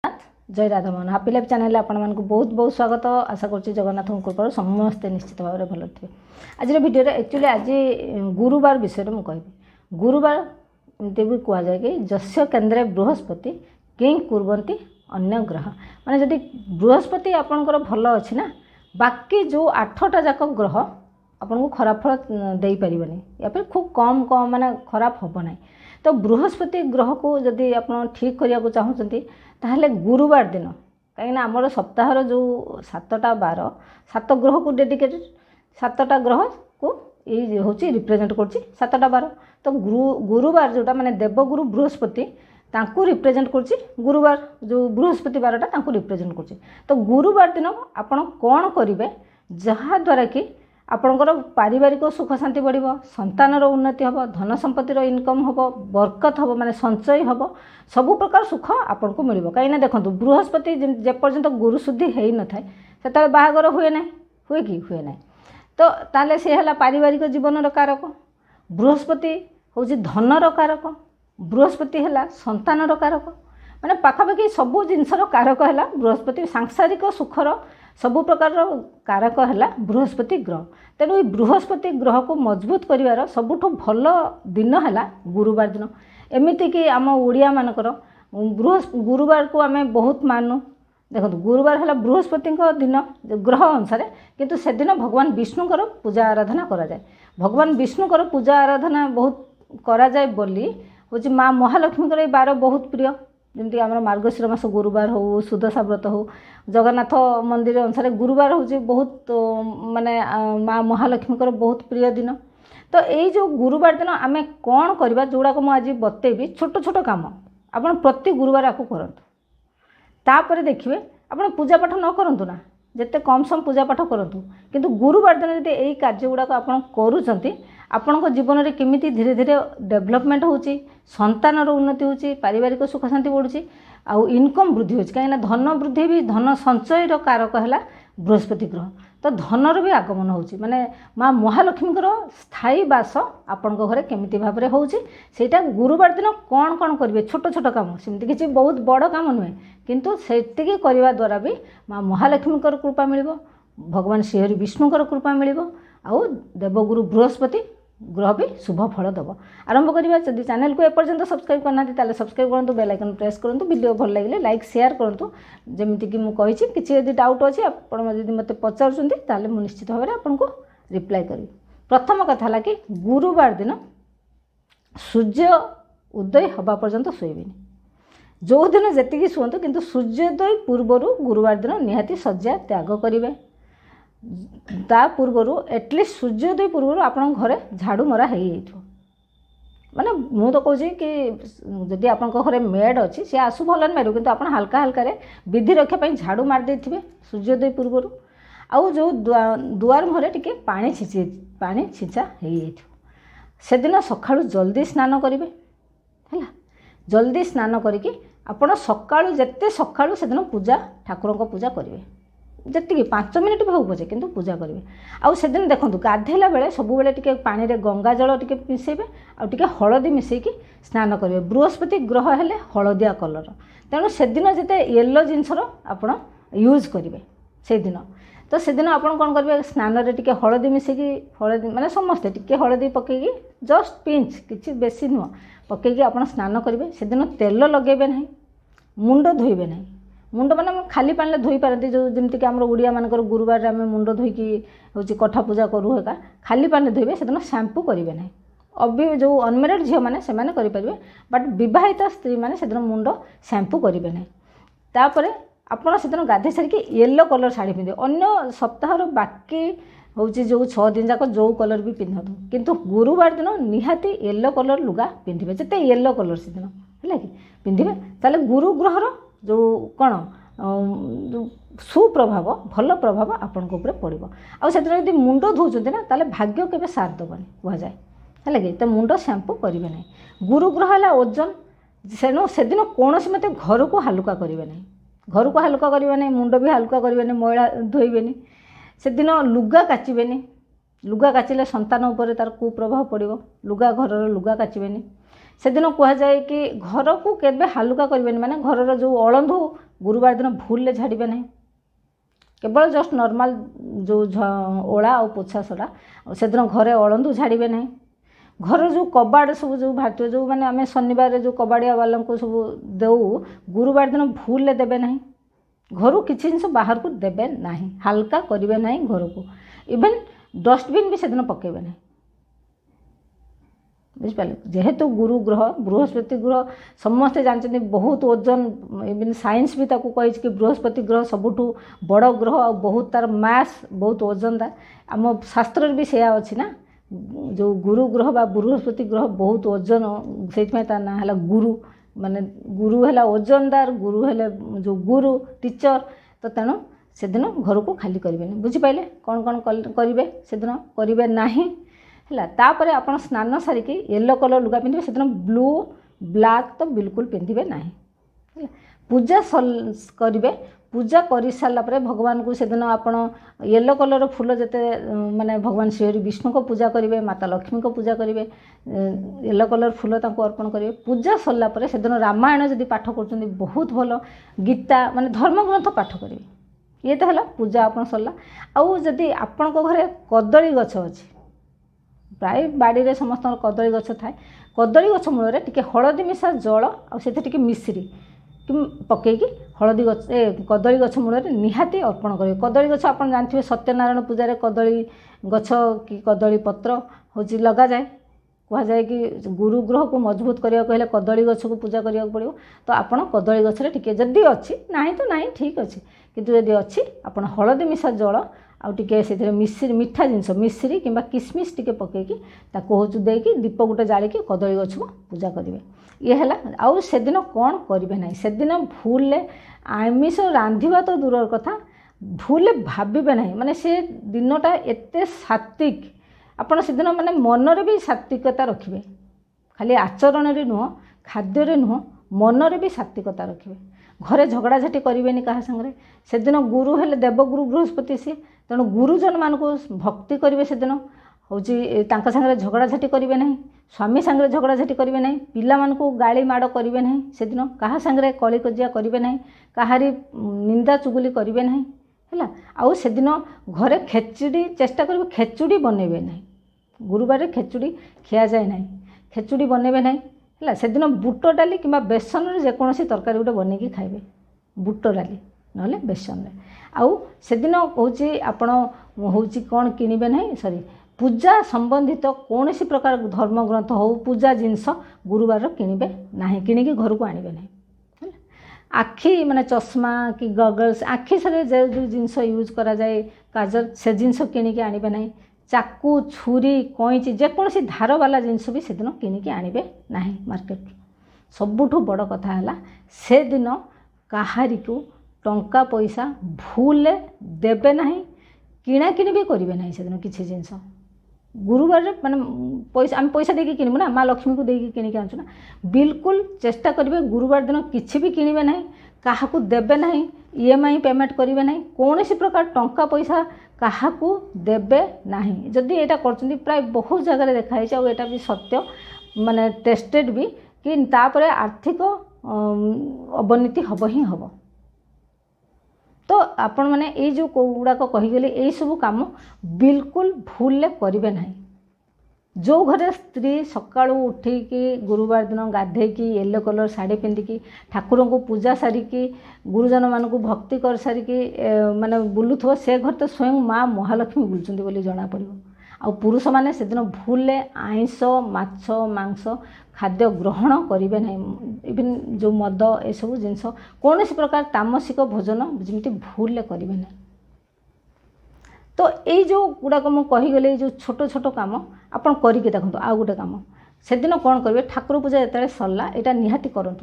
जय Radha Mohan happy life channel आपण को बहुत बहुत स्वागत। आशा करुँच जगन्नाथ कृपा समस्ते निश्चित भाव में भल थे। आज भिडियो एक्चुअली आज गुरुवार विषय में कहि। गुरुवार एमती भी कहुए कि जस्य केन्द्रे बृहस्पति किं कुर्वन्ति अन्य ग्रह माने जदि बृहस्पति आपणकर भल अच्छी ना बाकी जो 8टा जाक ग्रह आपन को खराब फल दे पारे या फिर खूब कम कम माने खराब हम ना। तो बृहस्पति ग्रह को जदि आप ठीक करने को चाहते ताहले गुरुवार दिन कहीं आमर सप्ताहर जो 7टा बार 7 ग्रह को डेडिकेटेड 7टा ग्रह को ये हूँ रिप्रेजेंट कर 7टा बार। तो गुरुवार जोटा माने देवगुरु बृहस्पति तांकु रिप्रेजेंट कर गुरुवार जो बृहस्पति बारटा तांकु रिप्रेजेंट कर। तो गुरुवार दिन आपण कौन करेंगे जहाँ द्वारा कि आपणकर पारिवारिक सुख शांति बढ़ संतानर उन्नति हम धन संपत्तिर इनकम हम बरकत हम माने संचय हम सबु प्रकार सुख आपन को मिल। कहीं देखो बृहस्पति जेपर्यंत गुरु शुद्धि हो न थाए से बाहागर हुए ना हुए कि हुए ना। तो ताले सी है पारिवारिक जीवन कारक बृहस्पति हूँ धनर कारक बृहस्पति है संतानर कारक माने पाखापाखि सबू जिनसर कारक है बृहस्पति सांसारिक सुखर सबु प्रकार कारक है बृहस्पति ग्रह। तेणु ये बृहस्पति ग्रह को मजबूत करिवार सबुठ भल दिन है गुरुवार दिन। एमती कि आम ओडिया मानकर गुरुवार को आम बहुत मानु। देखो गुरुवार है बृहस्पति दिन ग्रह अनुसार किंतु से दिन भगवान विष्णुकर पूजा आराधना करा जाए। भगवान विष्णुकर पूजा आराधना बहुत करा जाए बोली हूँ माँ महालक्ष्मीकर बार बहुत प्रिय। जमती आम मार्गशीर मास गुरुवार हो सुदशा व्रत हो जगन्नाथ मंदिर अनुसार गुरुवार हूँ बहुत माने माँ महालक्ष्मीकर बहुत प्रिय दिन। तो यही जो गुरुवार दिन आम कौन करवा जोड़ाक मुझे आज बतेबी छोट छोट काम आप प्रति गुरुवार आपको करतु। तापर देखिए आप पूजा पाठ न करूँ ना जिते कम सम पूजा पाठ करूँ किंतु गुरुवार दिन यदि यही कार्य गुड़ाक आप करूँ आपण जीवन में केमिति धीरे धीरे डेवलपमेंट होची संतानर उन्नति होची पारिवारिक सुख शांति बढ़ुची आउ इनकम वृद्धि होची कहीं धन वृद्धि भी धन संचयर कारक है बृहस्पति ग्रह। तो धनर भी आगमन होची माने माँ महालक्ष्मीकर स्थायी बास आपण घरे केमिति भाव में होची सेटा गुरुवार दिन कौन कौन करेंगे छोट छोट काम सेमती किसी बहुत बड़ काम नुहे किंतु सेटिकी करने द्वारा भी माँ महालक्ष्मीकर कृपा मिल भगवान श्रीहरि विष्णुकर कृपा मिल आउ देवगुरु बृहस्पति ग्रह भी शुभ फल दब। आरंभ करवा जदि चैनल को एपर्यंत सब्सक्राइब करना ताले सब्सक्राइब करूँ बेल आइकन प्रेस करूँ वीडियो भल लगे लाइक शेयर करूँ जमीक मुझे किसी यदि डाउट अच्छी आपड़ी मत पचार मुझे निश्चित भाव में आपको रिप्लाई करी। प्रथम कथा है कि गुरुवार दिन सूर्य उदय हवा पर्यंत शोबे जो दिन जी शुंतु किंतु सूर्योदय पूर्वर गुरुवार दिन निहाती शଯ୍ୟା त्याग करेंगे। ता पूर्वर एटलिस्ट सूर्योदय पूर्व आप घरे झाड़ू मरा हो माने मु तो कहूँ कि जदि आप घरे मेड अच्छी सी आसु भल मारू कि आप हल्का हल्का विधि रक्षापी झाड़ू मार देथिबे सूर्योदय पूर्वर आउ जो दुआर मुहरे टिके पानी छिंचा हो से दिन सकाळु जल्दी स्नान करेंगे है जल्दी स्नान करके आपण सकाळु जेते सकाळु से दिन पूजा ठाकुर को पूजा करेंगे जी 5 मिनिट भी हो पचे किंतु पूजा करेंगे। आउ से दिन देखो गाधेला बेले सब बेले टिके पानी रे गंगा जल टिके मिसेबे आ टिके हलदी मिसेकी स्नान करेंगे। बृहस्पति ग्रह हेले हलदिया कलर तेणु से दिन जिते येलो जिनसर आपण यूज करेंगे से दिन। तो से दिन आप कौन करेंगे स्नान रे टिके हलदी मिसेकी हलदी माने समस्ते टिके हलदी पकेगी जस्ट पिंच किसी बेसी नुह पकेगी आप स्नान करेंगे। से दिन तेल लगेबे नहीं मुंड धोइबे नहीं मुंड मैंने खाली पानी धोई पारती जो जमीक आम ओडिया मानकर गुरुवार आम मुंड धोईकी हूँ कठा पूजा करूँ एका खाली पानी धोइबे से दिन शैम्पू करेंगे ना। अभी जो अनमेरिड झील मैंने से करेंगे बट बहित स्त्री मैंने से दिन मुंड शैम्पू करेंगे ना। तापर आपड़ से दिन गाधे सारिकी येलो कलर शाढ़ी पिंधे अन्य सप्ताहर बाकी हूँ जो 6 दिन जाक जो कलर भी पिंधतु किंतु गुरुवार दिन निहाती येलो कलर लुगा पिंधे जिते येलो कलर से दिन है कि पिंधे ताले गुरु ग्रहर जो कौन सुप्रभाव भल प्रभाव आपण पड़ो आउ से दिन मुंड धोचुंट ना ताले भाग्य केबे साथ दबनी कहुए है कि तो मुंड शैम्पू करेंगे ना। गुरु ग्रह है ओजन सेणु से दिन कौन मत घर को हालुका करेंगे ना घर को हालुका करेंगे ना मुंड भी हालुका करेंगे मैला धोइबे से दिन लुगा काचबे लुगा काचिले संतान उपर तार कुप्रभाव पड़ो लुगा घर लुगा काचबे से दिन कहुए कि घर को केबे हालुका करेंगे माने घर जो अळंधु गुरुवार दिन भूल झाड़े ना केवल जस्ट नॉर्मल जो ओला और पोछा सड़ा से दिन घरे अड़ंदू झाड़े ना घर जो कबाड़ सब जो भारतीय जो मैंने आम शनिवार जो कबाड़िया वाला को सब दे गुरुवार दिन भूल देवे ना घर किसी जिन बाहर को देवे ना हाल्का करेंगे ना घर को इवेन डस्टबिन भी से दिन पकेबे ना बुझिपारे जेहेतु गुरु ग्रह बृहस्पति ग्रह समस्ते जानते बहुत ओजन इवन साइंस भी ताकू कही कि बृहस्पति ग्रह सबुठू बड़ ग्रह और बहुत तार मास बहुत ओजनदार आम शास्त्र भी सेया अच्छी ना जो गुरु ग्रह बा बृहस्पति ग्रह बहुत ओजन से ना है गुरु माने गुरु है ओजनदार गुरु है जो गुरु टीचर तो तेणु से दिन घर को खाली करेंगे बुझिपारे कौन कौन करेंगे से दिन करेंगे ना है तापर आप स्नान सारिकी येलो कलर लुगा पिंधे से दिन ब्लू ब्लैक तो बिल्कुल पिंधे ना पूजा करेंगे पूजा कर सारापर भगवान को सेदिन आप येलो कलर फूल जिते माने भगवान श्री विष्णु को पूजा करेंगे माता लक्ष्मी को पूजा करेंगे येलो कलर फूल अर्पण करेंगे पूजा सरलापर सेदिन रामायण जदि पाठ कर बहुत भल गीता माने धर्मग्रंथ पाठ करेंगे ये तो है पूजा आप सरला आउ जदि आपण घरे कदली गछ अच्छी प्राय बाड़ी रे समस्त कदली गछ थाए कदली गछ मूल टिके हलदी मिशा जल आते मिश्री कि पकईकि हलदी गछ कदली गछ मूल निहाती अर्पण करेंगे कदली गछ आप जानते सत्यनारायण पूजा कदली गछ कि कदली पत्र हूँ लगा जाए कह जाए कि गुरु ग्रह को मजबूत करने को कदली गछ को पूजा करा पड़ो तो आपड़ कदली गछरे टिके जदि अच्छी ना तो ना ठीक अच्छे किंतु जदि अच्छी आप हलदी मिशा जल आउे से मिश्री मीठा जिनस मिश्री कि किसमिश टिके पकईकि हूँ देकी दीप गोटे जालिकी कदली गछ को पूजा करेंगे ये है आउ से दिन कौन करेंगे ना से दिन भूल आमिष रांधिबा तो दूर कथा भूल भावे ना माने से दिनटा एते सात्विक आपड़ से दिन माने मनरे भी सात्विकता रखिए खाली आचरण नुह खाद्य नुह मनरे भी सात्विकता रखिए घरे झगड़ाझाटी करेंगे क्या सागर से दिन गुरु हेले देवगुरु बृहस्पति सी तेणु गुरुजन मान को भक्ति करेंगे से दिन हूँ सागर झगड़ाझाटी करेंगे ना स्वामी सागर झगड़ाझाटी करेंगे ना पिला को गाड़ी माड़ करेंगे ना से दिन क्या सागर कली कजिया करेंगे ना कहारी निंदा चुगुली करेंगे ना है आउ से दिन घरे खेचुड़ी चेष्टा करेंगे खेचुड़ी बनइबे ना गुरुवार खेचुड़ी खिया जाए ना खेचुड़ी बनइबे ना है से दिन बुट डाली कि बेसन जेकोसी तरकारी गोटे बनईकि खाइबे बुट डाली ना बेसन आउ से दिन हूँ आपण हूँ कौन किणवे ना सॉरी पूजा संबंधित कौन सी प्रकार धर्मग्रंथ हो पूजा जिनस गुरुवार किणवे ना किणिकी घर को आणवे ना आखि माने चश्मा कि गगल्स आखि से जो जिनस यूज करा जाए काजल से जिनस किणिकी आणवे ना चाकू छुरी कईची जेकोसी धार वाला जिनस भी से दिन किणिकी आणवे ना मार्केट सबुठु बड़ कथा है से दिन कहारी को टंका पैसा भूल देवे ना किणाकिणी भी करेंगे ना से दिन किसी जिनस गुरुवार माने पैसा आम पैसा देकी किणबू ना माँ लक्ष्मी को देकी किणिक आनु ना बिल्कुल चेष्टा करेंगे गुरुवार दिन किसी भी किणवे ना क्या देवे ना EMI पेमेंट करेंगे ना कौन सी प्रकार टंका पैसा क्या देवे ना जदि यहाँ कर प्राय बहुत जगह देखाई आटा भी सत्य माने टेस्टेड भी कि तापर आर्थिक अवनति हम ही हम तो आपण मैंने ये जो गुड़ाक कहीगली यही सब काम बिल्कुल भूल करेंगे ना जो घरे स्त्री सका उठिकी गुरुवार दिन गाधेकी येलो कलर शाढ़ी पिंधिकी ठाकुर को पूजा सारिकी गुरुजन मान को भक्ति कर सारिकी माने बुलुथो से घर तो स्वयं माँ महालक्ष्मी बुलुचंदी बोली जना पड़ो आ पुरुष माने से दिन भूल आइंस माछ मांस खाद्य ग्रहण करेंगे ना इवन जो मद ए सब जिनस कौन सी प्रकार तामसिक भोजन जमी भूल करेंगे ना तो ये जो गुड़ाक मुझे जो छोट छोट कम आपड़ करके देखो आउ गोटे कम से दिन कौन करेंगे ठाकुर पूजा जो सरला यहाँ निहाती करूँ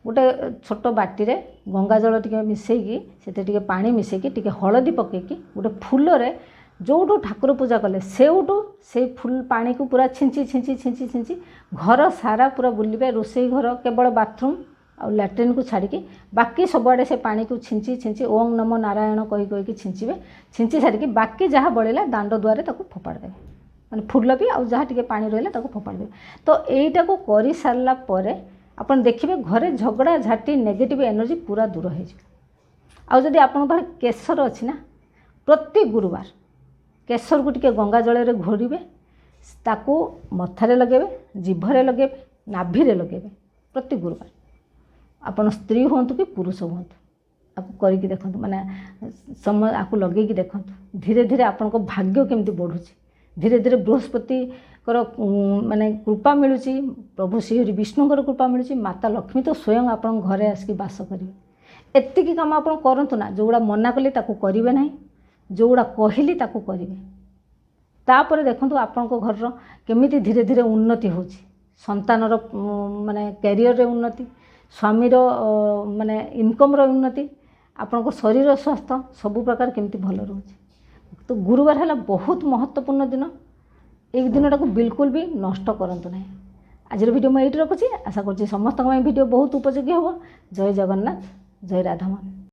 गोटे छोट बाटी रे गंगा जल टे मिसेकी से पानी मिसेकी टे हलदी पकईकी गोटे फूल रे जोठू ठाकुर पूजा कले सेठू से फुल पानी को पूरा छिंची छिंची छिंची छिंची घर सारा पूरा बुलिबे रोसई घर केवल बाथरूम और लैट्रिन को छाड़ी बाकी सबुआड़े से पानी को छिंची छिंची ओम नमो नारायण कही कहीकि छिंचे छिंची सारिकी बाकी जहाँ बढ़ला दांड दुआरे फोपाड़ देवे माने फुल भी आउ जहाँ टे पानी रहा फोपाड़ देवे तो यहीटा को कर सारा पर आप देखिए घरे झगड़ा झाटी नेगेटिव एनर्जी पूरा दूर हो आउ जदि आपन पाखे केसर अच्छी ना प्रति गुरुवार केसर को टिके गंगा जल घोड़े ताकू मथारे लगेबे जीभरे लगेबे नाभिरे लगेबे प्रति गुरुवार आपन स्त्री हूँ कि पुरुष हूँ आपको करके देखो माने समय आपको लगे देखो धीरे धीरे आपण को भाग्य केमती बढ़ुची धीरे धीरे बृहस्पति माने कृपा मिलूँ प्रभु श्री विष्णुकर कृपा मिलूँ माता लक्ष्मी तो स्वयं आपण घरे आसिक बास करेंगे एतिकी काम आप करतु ना जोड़ा मना कली ताकू करेंगे ना जोड़ा कहली ताकू करेंगे तापर देखो आपण घर केमिति धीरे धीरे उन्नति हो संतानर माने कैरियर उन्नति स्वामीर माने इनकम उन्नति आपण शरीर स्वास्थ्य सबु प्रकार केमिति भल रोचे तो गुरुवार है बहुत महत्वपूर्ण दिन एक दिन टाक बिल्कुल भी नष्ट करंतु नहीं आज वीडियो मैं ये रखुच्छी आशा करुँच समस्त वीडियो बहुत उपयोगी हम जय जगन्नाथ जय राधामोहन।